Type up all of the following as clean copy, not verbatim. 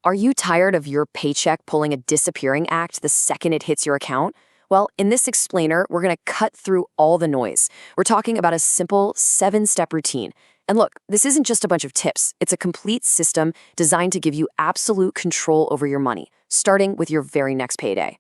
Are you tired of your paycheck pulling a disappearing act the second it hits your account? Well, in this explainer, we're going to cut through all the noise. We're talking about a simple 7-step routine. And look, this isn't just a bunch of tips. It's a complete system designed to give you absolute control over your money, starting with your very next payday.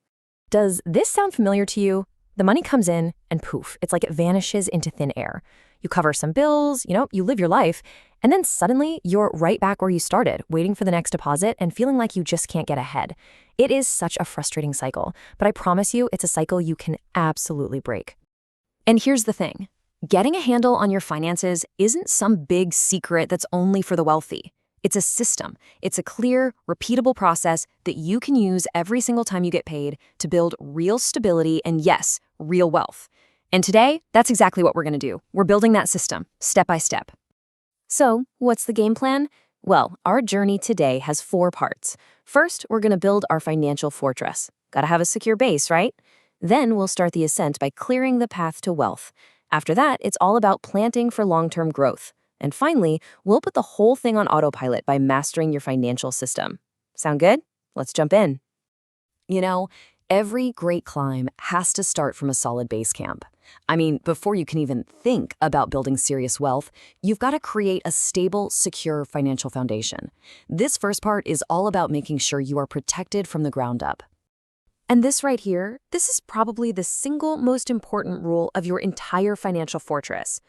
Does this sound familiar to you? The money comes in and poof, it's like it vanishes into thin air. You cover some bills, you live your life, and then suddenly you're right back where you started, waiting for the next deposit and feeling like you just can't get ahead. It is such a frustrating cycle, but I promise you it's a cycle you can absolutely break. And here's the thing. Getting a handle on your finances isn't some big secret that's only for the wealthy. It's a system. It's a clear, repeatable process that you can use every single time you get paid to build real stability and, yes, real wealth. And today, that's exactly what we're going to do. We're building that system, step by step. So, what's the game plan? Well, our journey today has 4 parts. First, we're going to build our financial fortress. Gotta have a secure base, right? Then we'll start the ascent by clearing the path to wealth. After that, it's all about planting for long-term growth. And finally, we'll put the whole thing on autopilot by mastering your financial system. Sound good? Let's jump in. Every great climb has to start from a solid base camp. Before you can even think about building serious wealth, you've got to create a stable, secure financial foundation. This first part is all about making sure you are protected from the ground up. And this right here, this is probably the single most important rule of your entire financial fortress.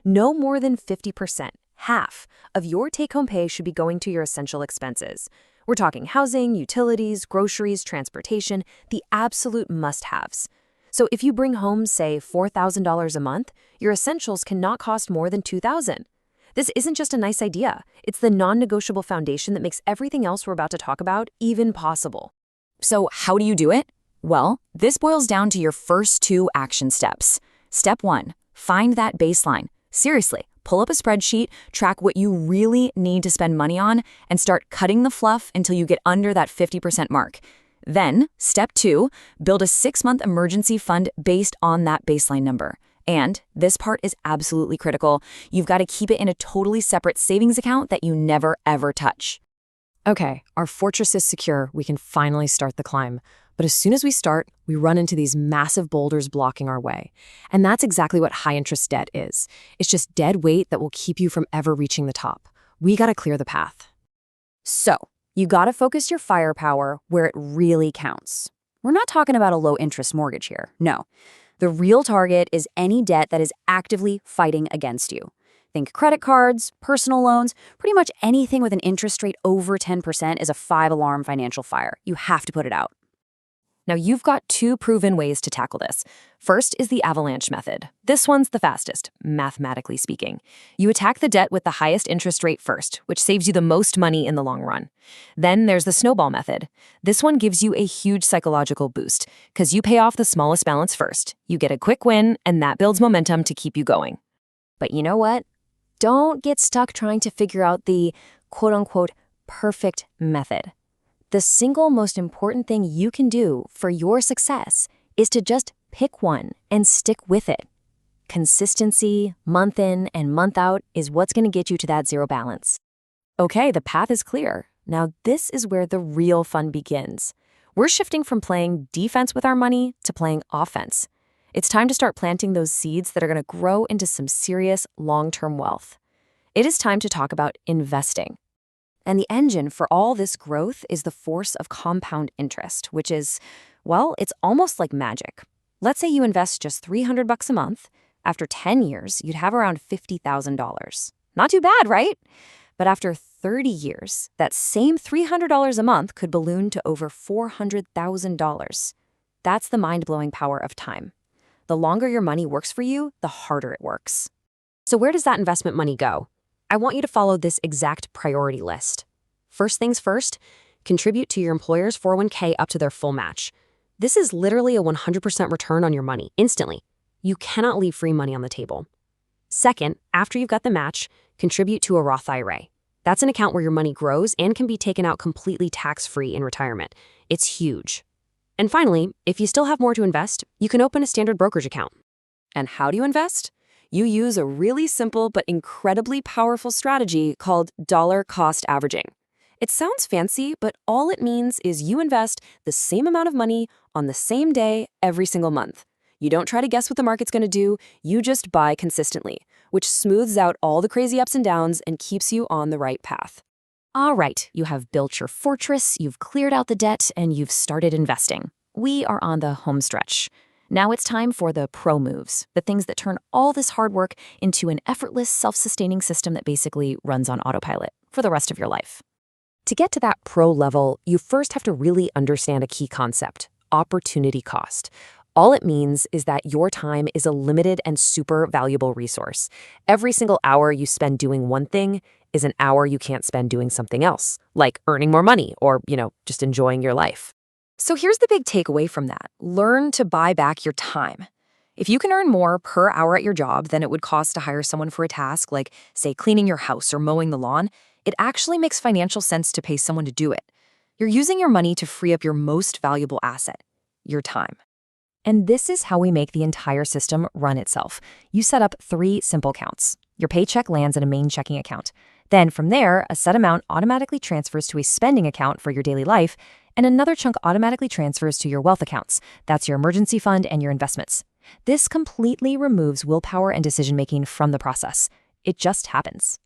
No more than 50%, half, of your take-home pay should be going to your essential expenses. We're talking housing, utilities, groceries, transportation, the absolute must-haves. So if you bring home, say, $4,000 a month, your essentials cannot cost more than $2,000. This isn't just a nice idea. It's the non-negotiable foundation that makes everything else we're about to talk about even possible. So how do you do it? Well, this boils down to your first 2 action steps. Step 1, find that baseline. Seriously, pull up a spreadsheet, track what you really need to spend money on, and start cutting the fluff until you get under that 50% mark. Then, step 2, build a 6-month emergency fund based on that baseline number. And this part is absolutely critical. You've got to keep it in a totally separate savings account that you never ever touch. Okay, our fortress is secure. We can finally start the climb. But as soon as we start, we run into these massive boulders blocking our way. And that's exactly what high-interest debt is. It's just dead weight that will keep you from ever reaching the top. We gotta clear the path. So, you gotta focus your firepower where it really counts. We're not talking about a low-interest mortgage here. No. The real target is any debt that is actively fighting against you. Think credit cards, personal loans, pretty much anything with an interest rate over 10% is a 5-alarm financial fire. You have to put it out. Now, you've got 2 proven ways to tackle this. First is the Avalanche method. This one's the fastest, mathematically speaking. You attack the debt with the highest interest rate first, which saves you the most money in the long run. Then there's the Snowball method. This one gives you a huge psychological boost, because you pay off the smallest balance first. You get a quick win, and that builds momentum to keep you going. But you know what? Don't get stuck trying to figure out the quote-unquote perfect method. The single most important thing you can do for your success is to just pick one and stick with it. Consistency, month in and month out, is what's going to get you to that zero balance. Okay, the path is clear. Now this is where the real fun begins. We're shifting from playing defense with our money to playing offense. It's time to start planting those seeds that are going to grow into some serious long-term wealth. It is time to talk about investing. And the engine for all this growth is the force of compound interest, which is, well, it's almost like magic. Let's say you invest just $300 a month. After 10 years, you'd have around $50,000. Not too bad, right? But after 30 years, that same $300 a month could balloon to over $400,000. That's the mind-blowing power of time. The longer your money works for you, the harder it works. So where does that investment money go? I want you to follow this exact priority list. First things first, contribute to your employer's 401k up to their full match. This is literally a 100% return on your money, instantly. You cannot leave free money on the table. Second, after you've got the match, contribute to a Roth IRA. That's an account where your money grows and can be taken out completely tax-free in retirement. It's huge. And finally, if you still have more to invest, you can open a standard brokerage account. And how do you invest? You use a really simple but incredibly powerful strategy called dollar cost averaging. It sounds fancy, but all it means is you invest the same amount of money on the same day every single month. You don't try to guess what the market's going to do, you just buy consistently, which smooths out all the crazy ups and downs and keeps you on the right path. All right, you have built your fortress, you've cleared out the debt, and you've started investing. We are on the home stretch. Now it's time for the pro moves, the things that turn all this hard work into an effortless, self-sustaining system that basically runs on autopilot for the rest of your life. To get to that pro level, you first have to really understand a key concept: opportunity cost. All it means is that your time is a limited and super valuable resource. Every single hour you spend doing one thing is an hour you can't spend doing something else, like earning more money or, just enjoying your life. So here's the big takeaway from that. Learn to buy back your time. If you can earn more per hour at your job than it would cost to hire someone for a task like, say, cleaning your house or mowing the lawn, it actually makes financial sense to pay someone to do it. You're using your money to free up your most valuable asset, your time. And this is how we make the entire system run itself. You set up 3 simple accounts. Your paycheck lands in a main checking account. Then from there, a set amount automatically transfers to a spending account for your daily life, and another chunk automatically transfers to your wealth accounts. That's your emergency fund and your investments. This completely removes willpower and decision-making from the process. It just happens.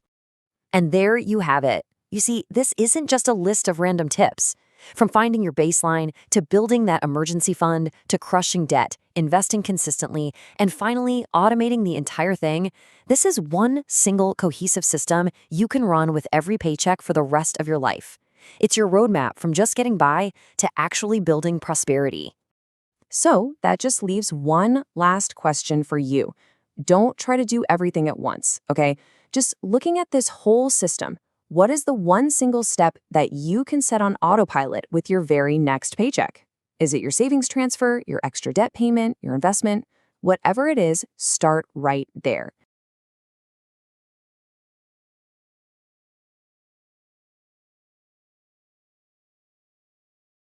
And there you have it. You see, this isn't just a list of random tips. From finding your baseline, to building that emergency fund, to crushing debt, investing consistently, and finally automating the entire thing, this is one single cohesive system you can run with every paycheck for the rest of your life. It's your roadmap from just getting by to actually building prosperity. So that just leaves one last question for you. Don't try to do everything at once, okay? Just looking at this whole system, what is the one single step that you can set on autopilot with your very next paycheck? Is it your savings transfer, your extra debt payment, your investment? Whatever it is, start right there.